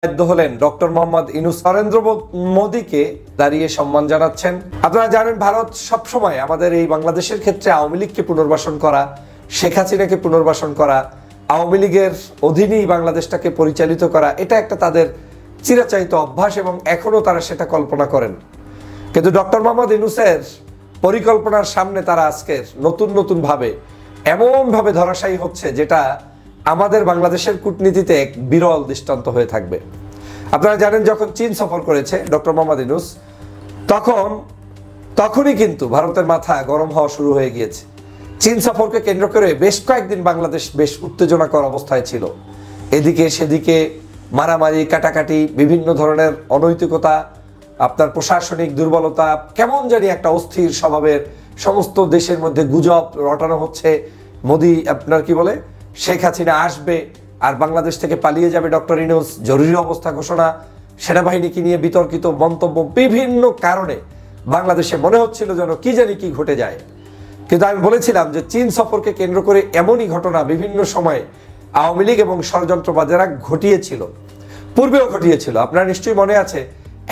বাধ্য হলেন ডক্টর মোহাম্মদ ইউনূস নরেন্দ্র মোদীকে দাঁড়িয়ে সম্মান জানাচ্ছেন। আপনারা জানেন ভারত সবসময় আমাদের এই বাংলাদেশের ক্ষেত্রে আওয়ামী লীগকে পুনর্বাসন করা, শেখ হাসিনাকে পুনর্বাসন করা, আওয়ামী লীগের অধীনেই বাংলাদেশটাকে পরিচালিত করা, এটা একটা তাদের চিরাচরিত অভ্যাস এবং এখনো তারা সেটা কল্পনা করেন। কিন্তু ডক্টর মোহাম্মদ ইউনূসের পরিকল্পনার সামনে তারা আজকের নতুন ভাবে এমনভাবে ধরাশায়ী হচ্ছে যেটা আমাদের বাংলাদেশের কূটনীতিতে এক বিরল দৃষ্টান্ত হয়ে থাকবে। আপনারা জানেন যখন চীন সফর করেছে ডক্টর মোহাম্মদ ইউনূস, তখনই কিন্তু ভারতের মাথা গরম হওয়া শুরু হয়ে গিয়েছে। চীন সফরকে কেন্দ্র করে বেশ কয়েকদিন বাংলাদেশ বেশ উত্তেজনাকর অবস্থায় ছিল। এদিকে সেদিকে মারামারি, কাটাকাটি, বিভিন্ন ধরনের অনৈতিকতা, আপনার প্রশাসনিক দুর্বলতা, কেমন জানি একটা অস্থির স্বভাবের, সমস্ত দেশের মধ্যে গুজব রটানো হচ্ছে মোদি আপনার কি বলে শেখ হাসিনা আসবে আর বাংলাদেশ থেকে পালিয়ে যাবে ডক্টর ইউনূস, জরুরি অবস্থা ঘোষণা, সেনাবাহিনীকে নিয়ে বিতর্কিত মন্তব্য, বিভিন্ন কারণে বাংলাদেশে মনে হচ্ছিল যেন কি জানি কি ঘটে যায়। কিন্তু আমি বলেছিলাম যে চীন সফরকে কেন্দ্র করে এমনই ঘটনা বিভিন্ন সময় আওয়ামী লীগ এবং ষড়যন্ত্রবাদেরা ঘটিয়েছিল, পূর্বেও ঘটিয়েছিল। আপনার নিশ্চয়ই মনে আছে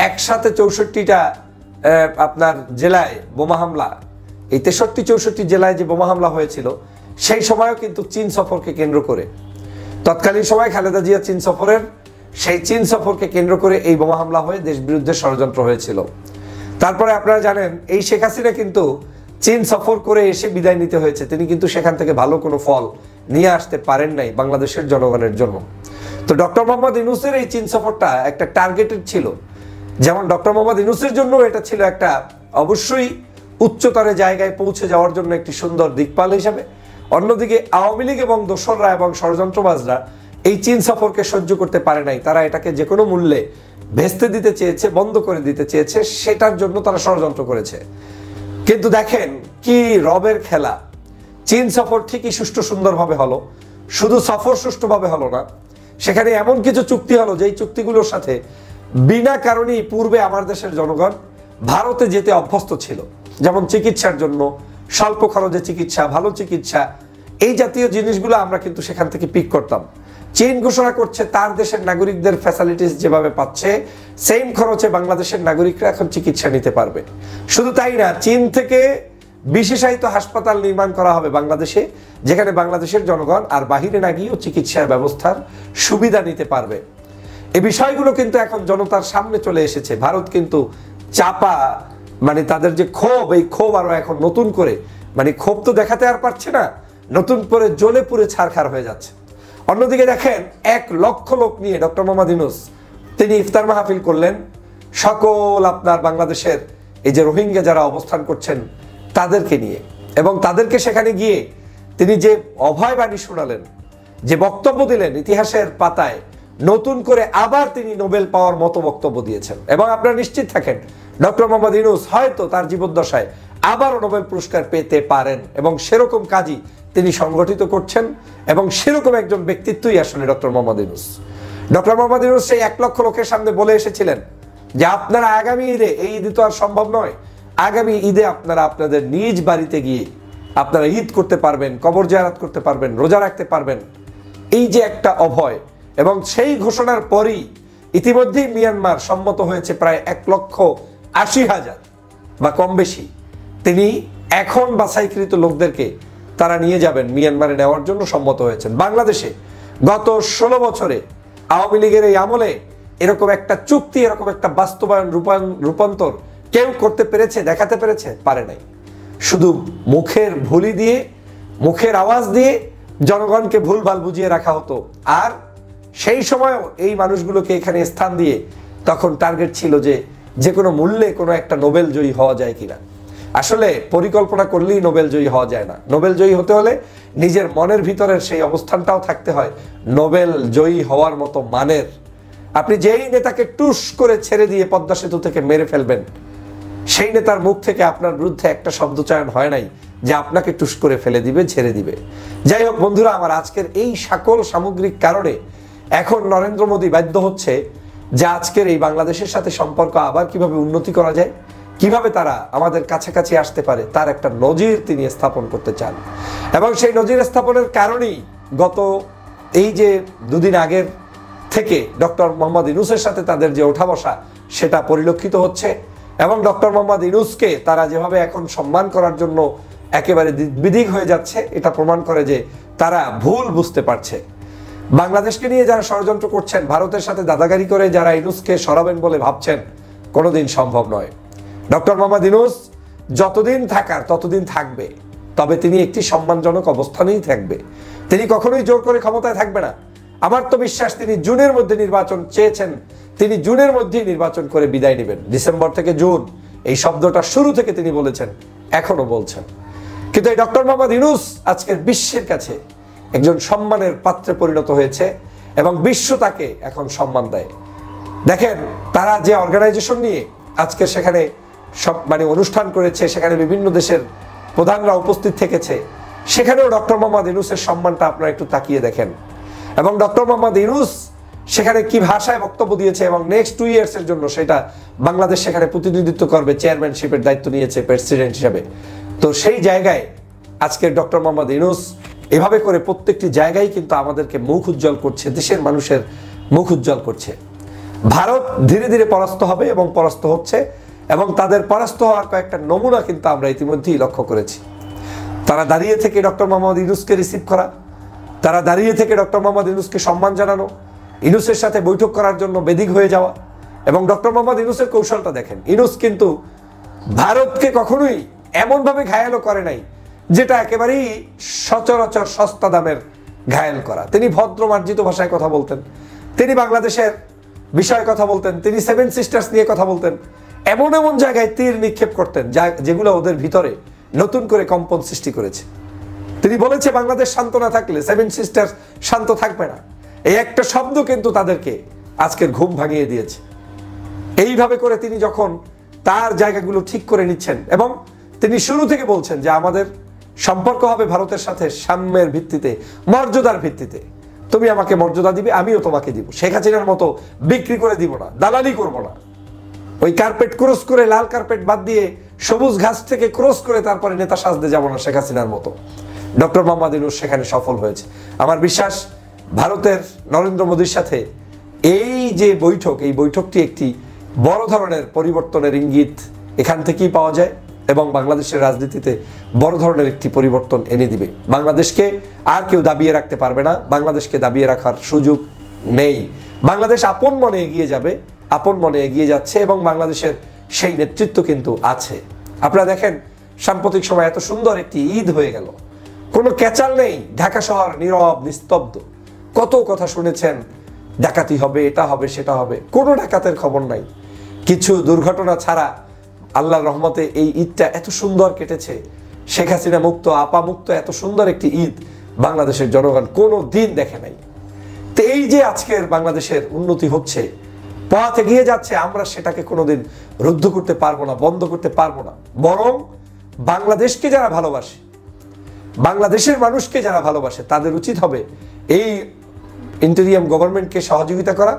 একসাথে 64টা আপনার জেলায় বোমা হামলা, এই 63-64 জেলায় যে বোমা হামলা হয়েছিল সেই সময়ও কিন্তু চীন সফরকে কেন্দ্র করে, তৎকালীন সময় খালেদা জিয়া সেই চীন সফরকে কেন্দ্র করে এই বোমা হামলা হয়ে দেশ বিরুদ্ধে ষড়যন্ত্র হয়েছিল। তারপরে আপনারা জানেন এই শেখ হাসিনা কিন্তু চীন সফর করে এসে বিদায় নিতে হয়েছে, তিনি কিন্তু সেখান থেকে ভালো কোনো ফল নিয়ে আসতে পারেন নাই বাংলাদেশের জনগণের জন্য। তো ডক্টর মোহাম্মদ ইউনূসের এই চীন সফরটা একটা টার্গেটেড ছিল, যেমন ডক্টর মোহাম্মদ ইউনূসের জন্য এটা ছিল একটা অবশ্যই উচ্চতর জায়গায় পৌঁছে যাওয়ার জন্য একটি সুন্দর দিকপাল হিসাবে। অন্যদিকে আওয়ামী লীগ এবং দোসররা এবং ষড়যন্ত্রবাজরা এই চীন সফরকে সহ্য করতে পারে নাই, তারা এটাকে যে কোনো মূল্যে ভেস্তে দিতে চেয়েছে, বন্ধ করে দিতে চেয়েছে, সেটার জন্য তারা ষড়যন্ত্র করেছে। কিন্তু দেখেন কি রবের খেলা, চীন সফর ঠিকই সুষ্ঠু সুন্দরভাবে হলো, শুধু সফর সুষ্ঠুভাবে হলো না, সেখানে এমন কিছু চুক্তি হলো যেই চুক্তিগুলোর সাথে বিনা কারণেই পূর্বে আমার দেশের জনগণ ভারতে যেতে অভ্যস্ত ছিল, যেমন চিকিৎসার জন্য স্বল্প খরচে চিকিৎসা, ভালো চিকিৎসা, এই জাতীয় জিনিসগুলো আমরা কিন্তু সেখান থেকে পিক করতাম। চীন ঘোষণা করছে তার দেশের নাগরিকদের ফ্যাসিলিটিস যেভাবে পাচ্ছে সেম খরচে বাংলাদেশের নাগরিকরা এখন চিকিৎসা নিতে পারবে। শুধু তাই না, চীন থেকে বিশেষায়িত হাসপাতাল নির্মাণ করা হবে বাংলাদেশে, যেখানে বাংলাদেশের জনগণ আর বাহিরে না গিয়েও চিকিৎসার ব্যবস্থার সুবিধা নিতে পারবে। এই বিষয়গুলো কিন্তু এখন জনতার সামনে চলে এসেছে। ভারত কিন্তু চাপা তাদের যে ক্ষোভ, এই ক্ষোভ আরো এখন নতুন করে ক্ষোভ তো দেখাতে আর পারছে না, নতুন করে জ্বলে পুড়ে ছারখার হয়ে যাচ্ছে। অন্যদিকে দেখেন 1 লক্ষ লোক নিয়ে ডক্টর মোহাম্মদ ইউনূস তিনি ইফতার মাহফিল করলেন সকল আপনার বাংলাদেশের এই যে রোহিঙ্গা যারা অবস্থান করছেন তাদেরকে নিয়ে, এবং তাদেরকে সেখানে গিয়ে তিনি যে অভয় বাণী শোনালেন, যে বক্তব্য দিলেন, ইতিহাসের পাতায় নতুন করে আবার তিনি নোবেল পাওয়ার মতো বক্তব্য দিয়েছেন। এবং আপনারা নিশ্চিত থাকেন ডক্টর মোহাম্মদ ইউনূস হয়তো তার জীবদ্দশায় আবারও নোবেল পুরস্কার পেতে পারেন, এবং সেরকম কাজই তিনি সংগঠিত করছেন, এবং সেরকম একজন ব্যক্তিত্বই আসলে ডক্টর মোহাম্মদ ইউনূস। ডক্টর মোহাম্মদ ইউনূস সেই 1 লক্ষ লোকের সামনে বলে এসেছিলেন যে আপনারা আগামী ঈদে, এই ঈদে তো আর সম্ভব নয়, আগামী ঈদে আপনারা আপনাদের নিজ বাড়িতে গিয়ে আপনারা ঈদ করতে পারবেন, কবর জিয়ারত করতে পারবেন, রোজা রাখতে পারবেন। এই যে একটা অভয়, এবং সেই ঘোষণার পরই ইতিমধ্যেই মিয়ানমার সম্মত হয়েছে প্রায় 1,80,000 বা কম বেশি তিনি এখন বাছাইকৃত লোকদেরকে তারা নিয়ে যাবেন, মিয়ানমারে নেওয়ার জন্য সম্মত হয়েছেন। বাংলাদেশে গত 16 বছরে আওয়ামী লীগের এই আমলে এরকম একটা চুক্তি, এরকম একটা বাস্তবায়ন, রূপান্তর কেউ করতে পেরেছে, দেখাতে পেরেছে? পারে নাই। শুধু মুখের ভুলি দিয়ে, মুখের আওয়াজ দিয়ে জনগণকে ভুলভাল বুঝিয়ে রাখা হতো। আর সেই সময়ও এই মানুষগুলোকে এখানে স্থান দিয়ে তখন টার্গেট ছিল যে কোনো মূল্যে কোনো একটা নোবেল জয়ী হওয়া যায় কিনা। আসলে পরিকল্পনা করলেই নোবেল জয়ী হওয়া যায় না। নোবেল জয়ী হতে হলে নিজের মনের ভিতরের সেই অবস্থানটাও থাকতে হয় নোবেল জয়ী হওয়ার মতো মানের। আপনি যেই নেতাকে টুস করে ছেড়ে দিয়ে পদ্মা সেতু থেকে মেরে ফেলবেন, সেই নেতার মুখ থেকে আপনার বিরুদ্ধে একটা শব্দচয়ন হয় নাই যে আপনাকে টুস করে ফেলে দিবে, ছেড়ে দিবে। যাই হোক বন্ধুরা, আমার আজকের এই সকল সামগ্রিক কারণে এখন নরেন্দ্র মোদী বাধ্য হচ্ছে যে আজকের এই বাংলাদেশের সাথে সম্পর্ক আবার কিভাবে উন্নতি করা যায়, কিভাবে তারা আমাদের কাছাকাছি আসতে পারে, তার একটা নজির তিনি স্থাপন করতে চান। এবং সেই নজির স্থাপনের কারণেই গত এই যে 2 দিন আগের থেকে ডক্টর মোহাম্মদ ইউনূসের সাথে তাদের যে ওঠা বসা সেটা পরিলক্ষিত হচ্ছে এবং ডক্টর মোহাম্মদ ইউনূসকে তারা যেভাবে এখন সম্মান করার জন্য একেবারে বিদিক হয়ে যাচ্ছে, এটা প্রমাণ করে যে তারা ভুল বুঝতে পারছে। বাংলাদেশকে নিয়ে যারা ষড়যন্ত্র করছেন, ভারতের সাথে দাদাগারি করে যারা ইউনূসকে সরাবেন বলে ভাবছেন, কোনোদিন সম্ভব নয়। ডক্টর মোহাম্মদ ইউনূস যতদিন থাকার ততদিন থাকবে, তবে তিনি একটি সম্মানজনক অবস্থানেই থাকবে। তিনি কখনোই জোর করে ক্ষমতায় থাকবে না। আমার তো বিশ্বাস তিনি জুনের মধ্যে নির্বাচন চেয়েছেন, তিনি জুনের মধ্যেই নির্বাচন করে বিদায় নেবেন। ডিসেম্বর থেকে জুন এই শব্দটা শুরু থেকে তিনি বলেছেন, এখনো বলছেন। কিন্তু এই ডক্টর মোহাম্মদ ইউনূস আজকের বিশ্বের কাছে একজন সম্মানের পাত্রে পরিণত হয়েছে এবং বিশ্ব তাকে এখন সম্মান দেয়। দেখেন তারা যে অর্গানাইজেশন নিয়ে আজকে সেখানে সব অনুষ্ঠান করেছে, সেখানে বিভিন্ন দেশের প্রধানরা উপস্থিত থেকেছে, সেখানেও ডক্টর মোহাম্মদ ইউনূসের সম্মানটা আপনারা একটু তাকিয়ে দেখেন। এবং ডক্টর মোহাম্মদ ইউনূস সেখানে কি ভাষায় বক্তব্য দিয়েছে এবং নেক্সট 2 ইয়ার্সের জন্য সেটা বাংলাদেশ সেখানে প্রতিনিধিত্ব করবে, চেয়ারম্যানশিপের দায়িত্ব নিয়েছে প্রেসিডেন্ট হিসাবে। তো সেই জায়গায় আজকের ডক্টর মোহাম্মদ ইউনূস এভাবে করে প্রত্যেকটি জায়গায় কিন্তু আমাদেরকে মুখ উজ্জ্বল করছে, দেশের মানুষের মুখ উজ্জ্বল করছে। ভারত ধীরে ধীরে পরাস্ত হবে এবং পরাস্ত হচ্ছে এবং তাদের পরাস্ত হওয়ার কয়েকটা নমুনা কিন্তু আমরা ইতিমধ্যেই লক্ষ্য করেছি। তারা দাঁড়িয়ে থেকে ডক্টর মোহাম্মদ ইউনূসকে রিসিভ করা, তারা দাঁড়িয়ে থেকে ডক্টর মোহাম্মদ ইউনূসকে সম্মান জানানো, ইউনূসের সাথে বৈঠক করার জন্য বেদিক হয়ে যাওয়া। এবং ডক্টর মোহাম্মদ ইউনূসের কৌশলটা দেখেন, ইউনূস কিন্তু ভারতকে কখনোই এমনভাবে ঘায়ালও করে নাই যেটা একেবারেই সচরাচর সস্তা দামের ঘায়াল করা। তিনি ভদ্র মার্জিত ভাষায় কথা বলতেন, তিনি বাংলাদেশের বিষয়ে কথা বলতেন, তিনি 7 সিস্টার্স নিয়ে কথা বলতেন, এমন এমন জায়গায় তীর নিক্ষেপ করতেন যেগুলো ওদের ভিতরে নতুন করে কম্পন সৃষ্টি করেছে। তিনি বলেছে বাংলাদেশ শান্ত না থাকলে 7 সিস্টার্স শান্ত থাকবে না। এই একটা শব্দ কিন্তু তাদেরকে আজকের ঘুম ভাঙিয়ে দিয়েছে। এইভাবে করে তিনি যখন তার জায়গাগুলো ঠিক করে নিচ্ছেন এবং তিনি শুরু থেকে বলছেন যে আমাদের সম্পর্ক হবে ভারতের সাথে সাম্যের ভিত্তিতে, মর্যাদার ভিত্তিতে। তুমি আমাকে মর্যাদা দিবে, আমিও তোমাকে দিব। শেখ হাসিনার মতো বিক্রি করে দিব না, দালালি করব না। ওই কার্পেট ক্রস করে, লাল কার্পেট বাদ দিয়ে সবুজ ঘাস থেকে ক্রস করে তারপরে নেতা সাজতে যাব না শেখ হাসিনার মতো। ডক্টর মোহাম্মদ ইউনূস সেখানে সফল হয়েছে। আমার বিশ্বাস ভারতের নরেন্দ্র মোদীর সাথে এই যে বৈঠক, এই বৈঠকটি একটি বড় ধরনের পরিবর্তনের ইঙ্গিত এখান থেকেই পাওয়া যায় এবং বাংলাদেশের রাজনীতিতে বড় ধরনের একটি পরিবর্তন এনে দিবে। বাংলাদেশকে আর কেউ দাবিয়ে রাখতে পারবে না, বাংলাদেশকে দাবিয়ে রাখার সুযোগ নেই। বাংলাদেশ আপন মনে এগিয়ে যাবে, আপন মনে এগিয়ে যাচ্ছে এবং বাংলাদেশের সেই নেতৃত্ব কিন্তু আছে। আপনারা দেখেন সাম্প্রতিক সময় এত সুন্দর একটি ঈদ হয়ে গেল, কোনো ক্যাচাল নেই, ঢাকা শহর নীরব নিস্তব্ধ। কত কথা শুনেছেন, ডাকাতি হবে, এটা হবে, সেটা হবে, কোনো ডাকাতের খবর নাই। কিছু দুর্ঘটনা ছাড়া আল্লাহর রহমতে এই ঈদটা এত সুন্দর কেটেছে। শেখ হাসিনা মুক্ত, আপা মুক্ত এত সুন্দর একটি ঈদ বাংলাদেশের জনগণ কোনো দিন দেখে নাই। তো এই যে আজকের বাংলাদেশের উন্নতি হচ্ছে, পথ এগিয়ে যাচ্ছে, আমরা সেটাকে কোনোদিন রুদ্ধ করতে পারবো না, বন্ধ করতে পারবো না। বরং বাংলাদেশকে যারা ভালোবাসে, বাংলাদেশের মানুষকে যারা ভালোবাসে, তাদের উচিত হবে এই ইন্টেরিয়াম গভর্নমেন্টকে সহযোগিতা করা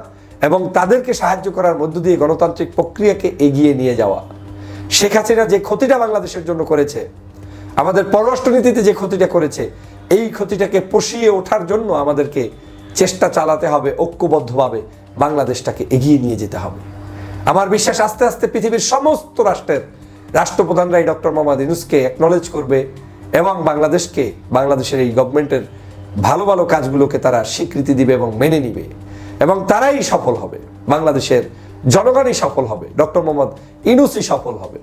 এবং তাদেরকে সাহায্য করার মধ্য দিয়ে গণতান্ত্রিক প্রক্রিয়াকে এগিয়ে নিয়ে যাওয়া। শেখ হাসিনা যে ক্ষতিটা বাংলাদেশের জন্য করেছে, আমাদের পররাষ্ট্রনীতিতে যে ক্ষতিটা করেছে, এই ক্ষতিটাকে পুষিয়ে ওঠার জন্য আমাদেরকে চেষ্টা চালাতে হবে, ঐক্যবদ্ধভাবে বাংলাদেশটাকে এগিয়ে নিয়ে যেতে হবে। আমার বিশ্বাস আস্তে আস্তে পৃথিবীর সমস্ত রাষ্ট্রের রাষ্ট্রপ্রধানরাই ডক্টর মোহাম্মদ ইউনূসকে অ্যাকনলেজ করবে এবং বাংলাদেশকে, বাংলাদেশের এই গভর্নমেন্টের ভালো ভালো কাজগুলোকে তারা স্বীকৃতি দিবে এবং মেনে নিবে এবং তারাই সফল হবে। বাংলাদেশের জনগণই সফল হবে, ডক্টর মোহাম্মদ ইউনূসই সফল হবে।